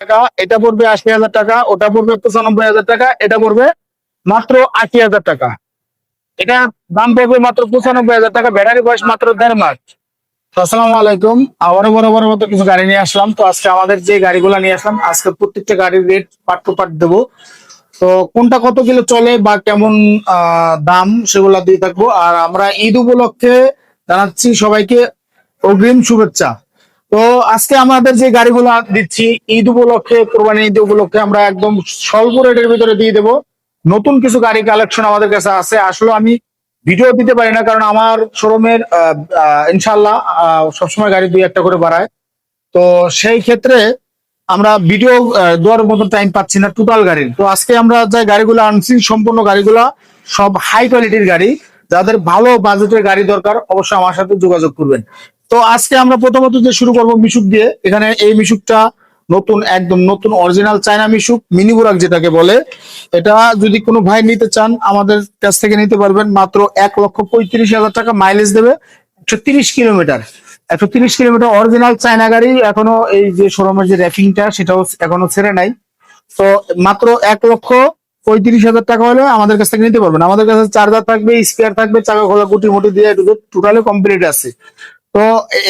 টাকা, এটা পড়বে ৮০,০০০ টাকা, ওটা পড়বে ৯৫,০০০ টাকা, এটা পড়বে মাত্র ৮০,০০০ টাকা। এটা দাম পড়বে মাত্র ৯৫,০০০ টাকা। ব্যাটারি বয়স মাত্র ১.৫ মাস। তো আসসালামু আলাইকুম, আবারও বরাবর মতো কিছু গাড়ি নিয়ে আসলাম। তো আজকে আমাদের যে গাড়িগুলো নিয়ে আসলাম, আজকে প্রত্যেকটা গাড়ির রেট পার্ট টু পার্ট দেবো। তো কোনটা কত কিলো চলে বা কেমন দাম, সেগুলো দিয়ে থাকবো। আর আমরা ঈদ উপলক্ষে জানাচ্ছি সবাইকে অগ্রিম শুভেচ্ছা। তো আজকে আমাদের যে গাড়িগুলো দিচ্ছি ঈদ উপলক্ষে, কোরবানি ঈদ উপলক্ষে আমরা একদম স্বল্প রেটের ভিতরে দিয়ে দেবো। নতুন কিছু গাড়ি কালেকশন আমাদের কাছে আছে। আসলে আমি ভিডিও দিতে পারি না, কারণ আমার শোরুমের ইনশাল্লাহ সবসময় গাড়ি দুই একটা করে বাড়ায়। তো সেই ক্ষেত্রে আমরা ভিডিও দেওয়ার মতো টাইম পাচ্ছি না টোটাল গাড়ির। তো আজকে আমরা যে গাড়িগুলো আনছি, সম্পূর্ণ গাড়িগুলা সব হাই কোয়ালিটির গাড়ি। যাদের ভালো বাজেটের গাড়ি দরকার অবশ্যই আমার সাথে যোগাযোগ করবেন। তো আজকে আমরা প্রথমত যে শুরু করব মিশুক দিয়ে। এখানে এই মিশুকটা নতুন, একদম নতুন অরিজিনাল চায়না মিশুক, মিনি বুরাক যেটাকে বলে। এটা যদি কোনো ভাই নিতে চান আমাদের কাছ থেকে নিতে পারবেন। মাত্র ১,৩৫,০০০ টাকা মাইলেজ দেবে, ১৩০ কিলোমিটার। ১৩০ কিলোমিটার অরিজিনাল চায়না গাড়ি। এখনো এই যে শোরুমের যে র্যাপিংটা সেটাও এখনো ছেড়ে নাই। তো মাত্র ১,৩৫,০০০ টাকা হলে আমাদের কাছ থেকে নিতে পারবেন। আমাদের কাছে চার্জার থাকবে, স্পেয়ার থাকবে, চাকা খোলা গুটি মুটি দিয়ে টোটালি কমপ্লিট আছে। তো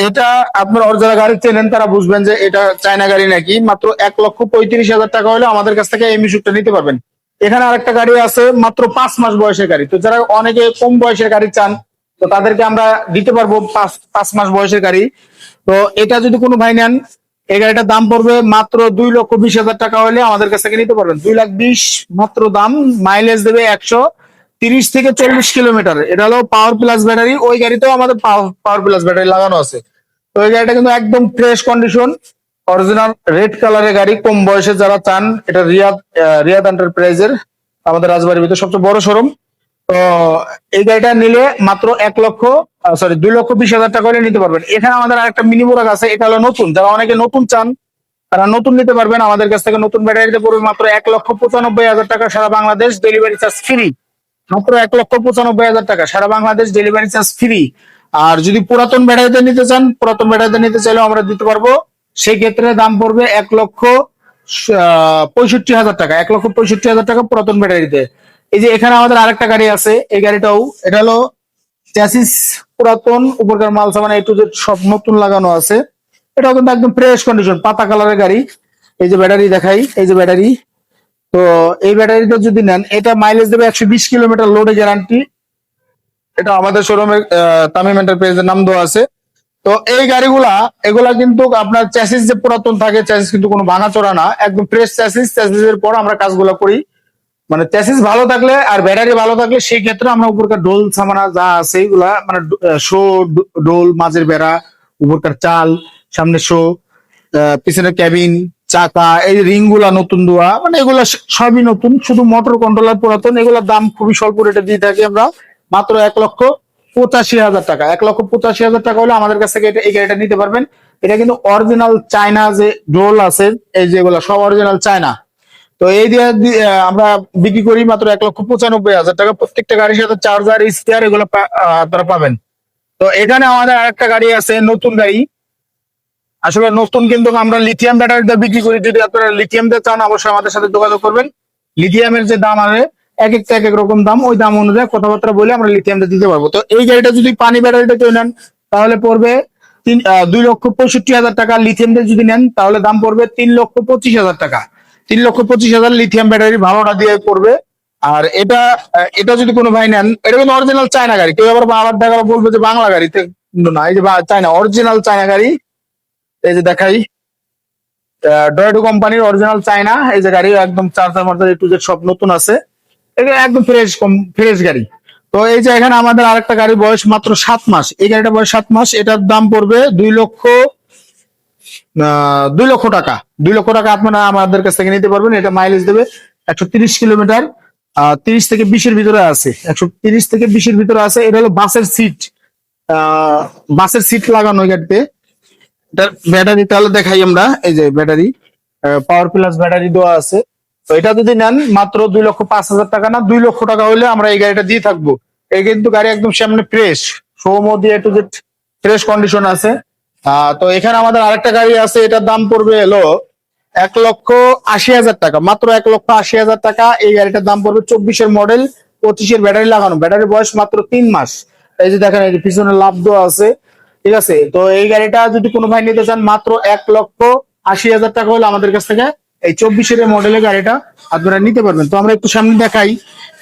এটা আপনার অরিজিনাল গাড়ি চেনেন, তারা বুঝবেন যে এটা চায়না গাড়ি নাকি। মাত্র ১,৩৫,০০০ টাকা হলে আমাদের কাছ থেকে এই মিশুকটা নিতে পারবেন। এখানে আরেকটা গাড়ি আছে মাত্র ৫ মাস বয়সের গাড়ি। তো যারা অনেকে কম বয়সের গাড়ি চান, তো তাদেরকে আমরা দিতে পারবো ৫ মাস বয়সের গাড়ি। তো এটা যদি কোনো ভাই নেন, এই গাড়িটার দাম পড়বে মাত্র ২,২০,০০০ টাকা হলে আমাদের কাছ থেকে নিতে পারবেন। ২,২০,০০০ মাত্র দাম। মাইলেজ দেবে ১৩০ থেকে ৪০ কিলোমিটার। এটা হলো পাওয়ার প্লাস ব্যাটারি। ওই গাড়িতেও আমাদের পাওয়ার প্লাস ব্যাটারি লাগানো আছে। তো এই গাড়িটা কিন্তু একদম ফ্রেশ কন্ডিশন, অরিজিনাল রেড কালারের গাড়ি। কম বয়সে যারা চান, এটা রিয়াদ এন্টারপ্রাইজের আমাদের রাজবাড়ির ভিতরে সবচেয়ে বড় শোরুম। তো এই গাড়িটা নিলে মাত্র ২,২০,০০০ টাকা হলে নিতে পারবেন। এখানে আমাদের আরেকটা মিনি বোরাক আছে, এটা হলো নতুন। যারা অনেকে নতুন চান তারা নতুন নিতে পারবেন আমাদের কাছ থেকে। নতুন ব্যাটারিতে পড়বে মাত্র ১,৯৫,০০০ টাকা, সারা বাংলাদেশ ডেলিভারি চার্জ ফ্রি। মাত্র ১,৯৫,০০০ টাকা, সারা বাংলাদেশ ডেলিভারি চার্জ ফ্রি। আর যদি পুরাতন ব্যাটারিতে নিতে চান, পুরাতন ব্যাটারিতে নিতে চাইলেও আমরা দিতে পারবো। সেই ক্ষেত্রে দাম পড়বে ১,৬৫,০০০ টাকা। ১,৬৫,০০০ টাকা পুরাতন ব্যাটারিতে। এই যে এখানে আমাদের আরেকটা গাড়ি আছে, এই গাড়িটাও, এটা হলো চ্যাসিস পুরাতন, উপরকার মাল সামান A to Z সব নতুন লাগানো আছে। এটাও কিন্তু একদম ফ্রেশ কন্ডিশন, পাতা কালারের গাড়ি। এই যে ব্যাটারি দেখাই, এই যে ব্যাটারি। তো এই ব্যাটারিটা যদি নেন, এটা মাইলেজ দেবে ১২০ কিলোমিটার, লোডে গ্যারান্টি। এটা আমাদের শোরুমের তামিম এন্টারপ্রাইজের নাম দেওয়া আছে। তো এই গাড়িগুলা, এগুলা কিন্তু আপনার চ্যাসিস যে পুরাতন থাকে, চ্যাসিস কিন্তু কোনো ভাঙাচোরা না, একদম ফ্রেশ চ্যাসিস। চ্যাসিসের পর আমরা কাজগুলো করি। মানে চ্যাসিস ভালো থাকলে আর ব্যাটারি ভালো থাকলে সেই ক্ষেত্রে আমরা উপরকার ডোল সামানা যা আছে এগুলা, মানে শো, ডোল, মাঝের বেড়া, উপরকার চাল, সামনে শো, পিছনের ক্যাবিন, চাকা, এই রিং গুলা নতুন দেওয়া, মানে এগুলা সবই নতুন। শুধু মোটর কন্ট্রোলার পুরাতন। এগুলোর দাম খুবই স্বল্প রেটে দিয়ে থাকি আমরা, মাত্র ১,৮৫,০০০ টাকা। ১,৮৫,০০০ টাকা হলে আমাদের কাছ থেকে এই গাড়িটা নিতে পারবেন। এটা কিন্তু অরিজিনাল চায়না যে ডোল আছে, এই যেগুলো সব অরিজিনাল চায়না। তো এই দিয়ে আমরা বিক্রি করি মাত্র ১,৯৫,০০০ টাকা। প্রত্যেকটা গাড়ির সাথে চার্জার, স্পেয়ার এগুলো আপনারা পাবেন। তো এখানে আমাদের আরেকটা গাড়ি আছে, নতুন গাড়ি। আসলে নতুন, কিন্তু আমরা লিথিয়াম ব্যাটারিতে বিক্রি করি। যদি আপনারা লিথিয়াম দিয়ে চান অবশ্যই আমাদের সাথে যোগাযোগ করবেন। লিথিয়ামের যে দাম আছে, এক একটা এক এক রকম দাম। ওই দাম অনুযায়ী কথাবার্তা বলে আমরা লিথিয়ামটা দিতে পারবো। তো এই গাড়িটা যদি পানি ব্যাটারিটা কেউ নেন তাহলে পড়বে ২,৬৫,০০০ টাকা। লিথিয়ামটা যদি নেন তাহলে দাম পড়বে ৩,২৫,০০০ টাকা। ৩,২৫,০০০ লিথিয়াম ব্যাটারি ভালোটা দিয়ে পড়বে। আর এটা এটা যদি কোনো ভাই নেন, এটা কিন্তু অরিজিনাল চায়না গাড়ি। কেউ আবার আবার দেখা বলবে যে বাংলা গাড়িতে, কিন্তু না, এই যে চায়না, অরিজিনাল চায়না গাড়ি। এই যে দেখাই, ডয়েটো কোম্পানির অরিজিনাল চায়না। এই যে গাড়ি একদম চার্জার মার্জার A to Z সব নতুন আছে। এটা একদম ফ্রেশ ফ্রেশ গাড়ি। তো এই যে এখানে আমাদের আরেকটা গাড়ির বয়স মাত্র ৭ মাস। এই গাড়িটা বয়স ৭ মাস। এটার দাম পড়বে ২,০০,০০০ টাকা। ২,০০,০০০ টাকা আপনারা আমাদের কাছ থেকে নিতে পারবেন। এটা মাইলেজ দেবে ১৩০ কিলোমিটার। ৩০ থেকে ২০-এর ভিতরে আছে, ১৩০ থেকে ২০-এর ভিতরে আছে। এটা হলো বাসের সিট, বাসের সিট লাগানো এই গাড়িতে। এটার ব্যাটারি তাহলে দেখাই আমরা। এই যে ব্যাটারি, পাওয়ার প্লাস ব্যাটারি দেওয়া আছে। তো এটা যদি নেন মাত্র ২,০৫,০০০ টাকা, না ২,০০,০০০ টাকা হলে আমরা এই গাড়িটা দিয়ে থাকবো। এই কিন্তু গাড়ি একদম সামনে ফ্রেশ, শোরুম দিয়ে A to Z fresh condition আছে। তো এখানে আমাদের আরেকটা গাড়ি আছে, এটার দাম পড়বে হলো 1,80,000 টাকা, মাত্র 1,80,000 টাকা। এই গাড়িটার দাম পড়বে 24-এর মডেল, 25-এর ব্যাটারি লাগানো, ব্যাটারি বয়স মাত্র 3 মাস। এই যে দেখেন, এই যে পিছনে লাভ দেওয়া আছে, ঠিক আছে। তো এই গাড়িটা যদি কোনো ভাই নিতে চান, মাত্র 1,80,000 টাকা হলে আমাদের কাছ থেকে এই 24-এর মডেলের গাড়িটা আপনারা নিতে পারবেন। তো আমরা একটু সামনে দেখাই,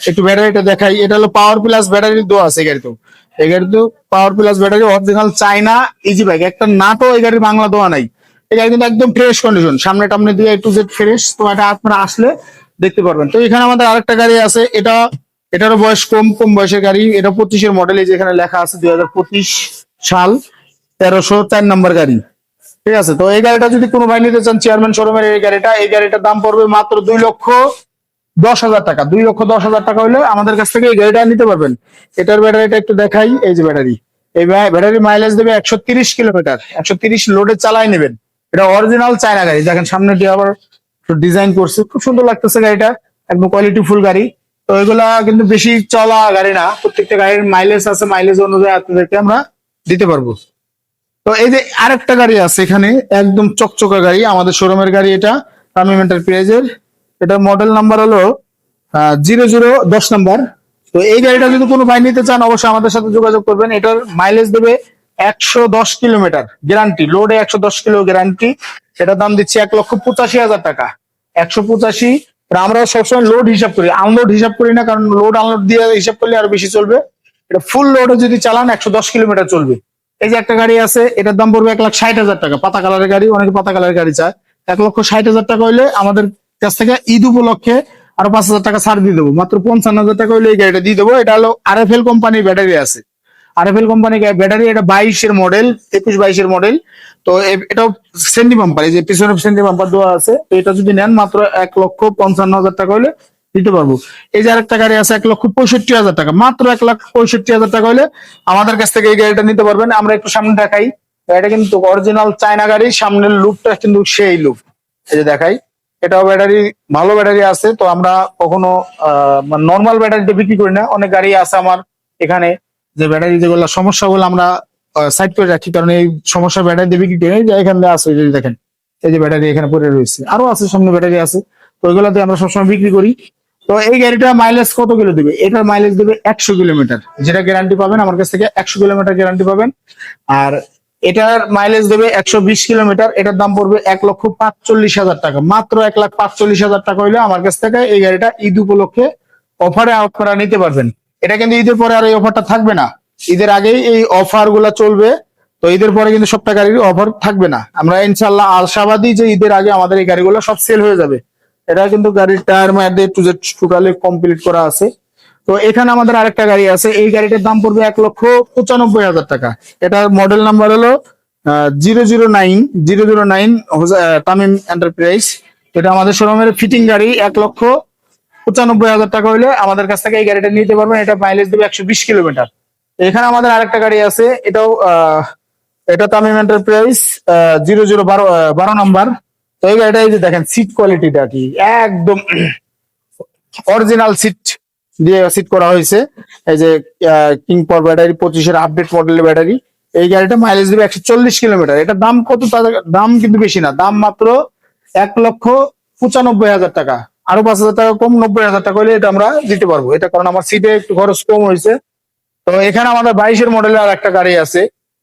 একটু ব্যাটারিটা দেখাই। এটা হলো পাওয়ার প্লাস ব্যাটারি দেওয়া আছে এই গাড়িতেও। এই গাড়িতে power plus battery original China easy bike, একটা নাটও এই গাড়ির বাংলা দেওয়া নাই। এই গাড়ি কিন্তু একদম ফ্রেশ কন্ডিশন, সামনে টামনে দিয়ে একটু জেড ফ্রেশ। তো এটা আপনারা আসলে দেখতে পারবেন। তো এখানে আমাদের আরেকটা গাড়ি আছে, এটারও বয়স কম, কম বয়সের গাড়ি। এটা 25-এর মডেল, এই যে এখানে লেখা আছে 2025 সাল, 1304 নম্বর গাড়ি, ঠিক আছে। তো এই গাড়িটা যদি কোনো ভাই নিতে চান, চেয়ারম্যান শোরুমের এই গাড়িটার দাম পড়বে মাত্র 2,10,000 টাকা। 2,10,000 টাকা হলে আমাদের কাছ থেকে এই গাড়িটা নিতে পারবেন। এটার ব্যাটারিটা একটু দেখাই, এই যে ব্যাটারি, এই ব্যাটারি মাইলেজ দেবে 130 কিলোমিটার, 130 লোডে চালায় নেবেন। এটা অরিজিনাল চায়না গাড়ি, দেখেন সামনে দিয়ে আবার ডিজাইন করছে, খুব সুন্দর লাগতেছে গাড়িটা, একদম কোয়ালিটি ফুল গাড়ি। তো এগুলা কিন্তু বেশি চলা গাড়ি না, প্রত্যেকটা গাড়ির মাইলেজ আছে, মাইলেজ অনুযায়ী আপনাদেরকে আমরা দিতে পারবো। তো এই যে আরেকটা গাড়ি আছে এখানে, একদম চকচকা গাড়ি, আমাদের শোরুমের গাড়ি, এটা তামিম এন্টারপ্রাইজের। এটা মডেল নাম্বার হলো 0010 নাম্বার। তো এই গাড়িটা যদি কোনো ভাই নিতে চান, অবশ্যই আমাদের সাথে যোগাযোগ করবেন। এটার মাইলেজ দেবে 110 কিলোমিটার গ্যারান্টি, লোডে 110 কিলো গ্যারান্টি। এটার দাম দিচ্ছি 1,85,000 টাকা। 185। আমরা সবসময় লোড হিসাব করি, আনলোড হিসাব করি না, কারণ লোড আনলোড দিয়ে হিসাব করলে আরো বেশি চলবে। এটা ফুল লোডে যদি চালান 110 কিলোমিটার চলবে। এই যে একটা গাড়ি আছে, এটার দাম পড়বে 1,60,000 টাকা, পাতা কালারের গাড়ি, অনেকে পাতা কালারের গাড়ি চায়। 1,60,000 টাকা হইলে আমাদের কাছ থেকে ঈদ উপলক্ষে আরো 5,000 টাকা ছাড় দিয়ে দেবো, মাত্র 55,000 টাকা হইলে এই গাড়িটা দিয়ে দেবো। এটা হলো RFL কোম্পানির ব্যাটারি আছে, RFL কোম্পানির ব্যাটারি। এটা 22-এর মডেল, 21-22-এর মডেল। তো এটাও সেন্ডি বাম্পার, এই যে পিছনে সেন্ডি বাম্পার দেওয়া আছে। তো এটা যদি নেন মাত্র 1,55,000 টাকা হলে দিতে পারবো। এই যে আরেকটা গাড়ি আছে 1,65,000 টাকা, মাত্র 1,65,000 টাকা হলে আমাদের কাছ থেকে এই গাড়িটা নিতে পারবেন। আমরা একটু সামনে দেখাই, এটা কিন্তু অরিজিনাল চায়না গাড়ি, সামনের লুকটা কিন্তু সেই লুক, এই যে দেখাই। এটাও ব্যাটারি, ভালো ব্যাটারি আছে। তো আমরা কখনো নর্মাল ব্যাটারিতে বিক্রি করি না, অনেক গাড়ি আছে আমার এখানে যে ব্যাটারি যেগুলো সমস্যা, গুলো আমরা সাইড করে রাখি, কারণ এই সমস্যা ব্যাটারি দিয়ে বিক্রি করি। এখানে আছে, এই যে দেখেন, এই যে ব্যাটারি এখানে পড়ে রয়েছে, আরো আছে সামনে ব্যাটারি আছে। তো ওইগুলাতে আমরা সবসময় বিক্রি করি। তো এই গাড়িটা মাইলেজ কত কিলো দেবে? এটার মাইলেজ দেবে 100 কিলোমিটার, যেটা গ্যারান্টি পাবেন আমার কাছ থেকে, 100 কিলোমিটার গ্যারান্টি পাবেন। আর এটার মাইলেজ দেবে 120 কিলোমিটার। এটার দাম পড়বে 1,45,000 টাকা, মাত্র 1,45,000 টাকা হইলে আমার কাছ থেকে এই গাড়িটা ঈদ উপলক্ষে অফারে আপনারা নিতে পারবেন। এটা কিন্তু ঈদের পরে আর এই অফারটা থাকবে না, ঈদের আগেই এই অফার গুলা চলবে। তো ঈদের পরে কিন্তু সবটা গাড়ির অফার থাকবে না। আমরা ইনশাল্লাহ আশাবাদী যে ঈদের আগে আমাদের এই গাড়িগুলো সব সেল হয়ে যাবে। এটা কিন্তু গাড়ির টায়ার মায়ার দিয়ে টোটালি কমপ্লিট করা আছে। তো এখানে আমাদের আরেকটা গাড়ি আছে, এই গাড়িটার দাম পড়বে 1,95,000 টাকা। এটার মডেল নাম্বার হলো 009 তামিম এন্টারপ্রাইজ। এটা আমাদের শোরুমের ফিটিং গাড়ি। 1,95,000 টাকা হলে আমাদের কাছ থেকে এই গাড়িটা নিতে পারবেন। এটা মাইলেজ দেবে 120 কিলোমিটার। এখানে আমাদের আরেকটা গাড়ি আছে, এটা তামিম এন্টারপ্রাইজ 0012 নাম্বার। তো এই গাড়িটা, এই যে দেখেন সিট কোয়ালিটিটা কি, একদম অরিজিনাল সিট দিয়ে সিট করা হয়েছে। এই যে কিং পাওয়ার ব্যাটারি, 25-এর আপডেট মডেলের ব্যাটারি। এই গাড়িটা মাইলেজ দেবে 140 কিলোমিটার। এটার দাম কত? দাম কিন্তু বেশি না, দাম মাত্র 1,95,000 টাকা। আরো 5,000 টাকা কম, 90,000 টাকা হলে এটা আমরা দিতে পারবো। এটা কারণ আমার সিটে একটু খরচ কম হয়েছে। তো এখানে আমাদের 22-এর মডেলের আর একটা গাড়ি আছে।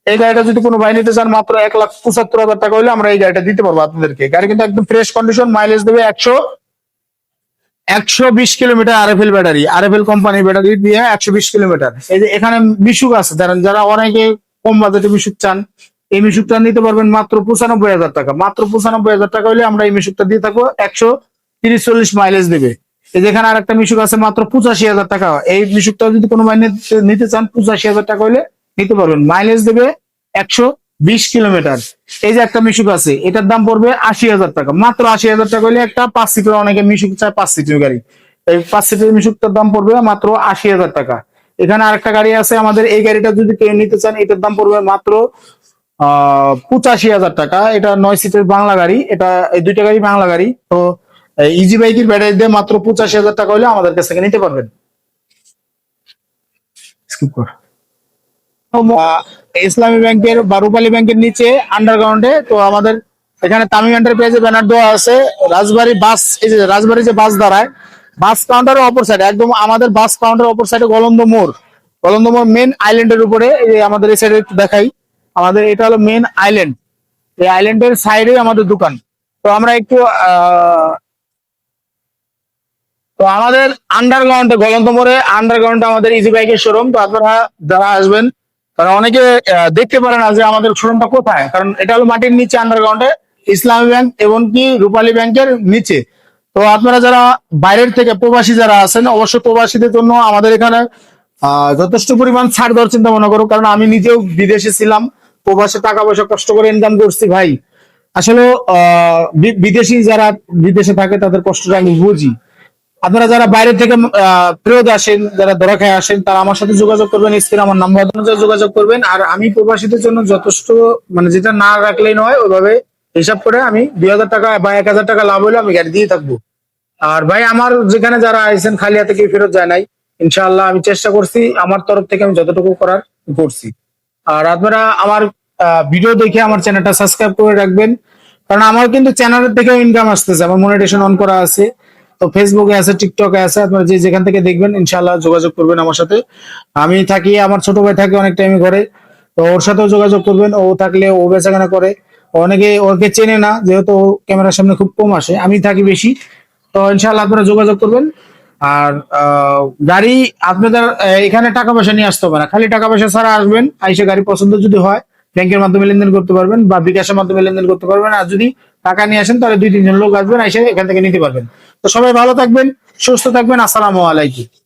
এই গাড়িটা যদি কোনো ভাই নিতে চান, মাত্র 1,75,000 টাকা হলে আমরা এই গাড়িটা দিতে পারবো আপনাদেরকে। গাড়ি কিন্তু একদম ফ্রেশ কন্ডিশন, মাইলেজ দেবে 120 কিলোমিটার। RFL ব্যাটারি, RFL কোম্পানির ব্যাটারি দিয়ে 120 কিলোমিটার। এই যে এখানে মিশুক আছে, যারা অনেকে কম বাজেটে মিশুক চান, এই মিশুকটা নিতে পারবেন মাত্র 95,000 টাকা। মাত্র 95,000 টাকা হলে আমরা এই মিশুকটা দিয়ে থাকবো, 130-40 মাইলেজ দেবে। এই যেখানে আর একটা মিশুক আছে মাত্র 85,000 টাকা। এই মিশুকটা যদি কোনো ভাই নিতে চান, 85,000 টাকা হলে নিতে পারবেন, মাইলেজ দেবে 120 কিলোমিটার। এই যে একটা মিশুক আছে, এটার দাম পড়বে 80,000 টাকা, মাত্র 80,000 টাকা হলে একটা 5 সিটের, অনেকে মিশুক চায় 5 সিটের গাড়ি, এই 5 সিটের মিশুকটার দাম পড়বে মাত্র 80,000 টাকা। এখানে আরেকটা গাড়ি আছে আমাদের, এই গাড়িটা যদি কেউ নিতে চান, এটার দাম পড়বে মাত্র 85,000 টাকা। এটা 9 সিটের বাংলা গাড়ি, এটা এই দুইটা গাড়ি বাংলা গাড়ি। তো ইজি বাইকের ব্যাটারি দিয়ে মাত্র 85,000 টাকা হলে আমাদের কাছ থেকে নিতে পারবেন। স্কিপ কর। ইসলামী ব্যাংকের বা রূপালী ব্যাংকের নিচে আন্ডারগ্রাউন্ডে, তো আমাদের এখানে তামিম এন্টারপ্রাইজের ব্যানার দেওয়া আছে। রাজবাড়ী বাস, এই যে রাজবাড়ী যে বাস দাঁড়ায়, বাস কাউন্টারের অপর সাইডে, একদম আমাদের বাস কাউন্টারের অপর সাইডে গলন্দ মোড়। গলন্দ মোড় মেন আইল্যান্ডের উপরে, এই যে আমাদের এই সাইডে একটু দেখাই, আমাদের এটা হলো মেন আইল্যান্ড। এই আইল্যান্ডের সাইডে আমাদের দোকান। তো আমরা একটু তো আমাদের আন্ডারগ্রাউন্ডে, গলন্দ মোড়ে আন্ডারগ্রাউন্ডে আমাদের ইজি বাইকের শোরুম। তো আপনারা যারা আসবেন, কারণ অনেকে দেখতে পারে না যে আমাদের শোরুমটা কোথায়, কারণ এটা হলো মাটির নিচে আন্ডারগ্রাউন্ডে, ইসলামী ব্যাংক এবং কি রূপালী ব্যাংকের নিচে। তো আপনারা যারা বাইরের থেকে প্রবাসী যারা আছেন, অবশ্যই প্রবাসীদের জন্য আমাদের এখানে যথেষ্ট পরিমাণ ছাড় দেওয়ার চিন্তা ভাবনা করো, কারণ আমি নিজেও বিদেশে ছিলাম, প্রবাসে টাকা পয়সা কষ্ট করে ইনকাম করছি ভাই। আসলে বিদেশি যারা বিদেশে থাকে তাদের কষ্টটা আমি বুঝি। আপনারা যারা বাইরে থেকে ফেরত আসেন, যারা ধরা খেয়ে আসেন, তারা আমার সাথে যোগাযোগ করবেন, স্ক্রিনে আমার নাম্বার অনুযায়ী যোগাযোগ করবেন। আর আমি প্রবাসীদের জন্য যথেষ্ট, মানে যেটা না রাখলেই নয়, ওইভাবে হিসাব করে আমি 2,000 টাকা বা 1,000 টাকা লাভ হলে আমি গাড়ি দিয়ে থাকবো। আর ভাই আমার যেখানে যারা আইছেন খালি হাতে কেউ ফেরত যায় নাই, ইনশাআল্লাহ আমি চেষ্টা করছি আমার তরফ থেকে, আমি যতটুকু করার করছি। আর আপনারা আমার ভিডিও দেখে আমার চ্যানেলটা সাবস্ক্রাইব করে রাখবেন, কারণ আমার কিন্তু চ্যানেলের থেকেও ইনকাম আসতেছে, আমার মনিটেশন অন করা আছে। তো ফেসবুকে আছে, টিকটকে আছে, আপনারা যে যেখান থেকে দেখবেন ইনশাআল্লাহ যোগাযোগ করবেন আমার সাথে। আমি থাকি, আমার ছোট ভাই থাকে অনেক টাইমে ঘরে, তো ওর সাথেও যোগাযোগ করবেন। ও থাকলে ও বেচাকেনা করে, অনেকে ওকে চেনে না যেহেতু ও ক্যামেরার সামনে খুব কম আসে, আমি থাকি বেশি। তো ইনশাআল্লাহ আপনারা যোগাযোগ করবেন। আর গাড়ি আপনাদের এখানে টাকা পয়সা নিয়ে আসতে হবে না, খালি টাকা পয়সা ছাড়া আসবেন, আইসে গাড়ি পছন্দ যদি হয় ব্যাংকের মাধ্যমে লেনদেন করতে পারবেন বা বিকাশের মাধ্যমে লেনদেন করতে পারবেন। আর যদি টাকা নিয়ে আসেন তাহলে 2-3 জন লোক আসবেন, এসে এখান থেকে নিতে পারবেন। তো সবাই ভালো থাকবেন, সুস্থ থাকবেন, আসসালামু আলাইকুম।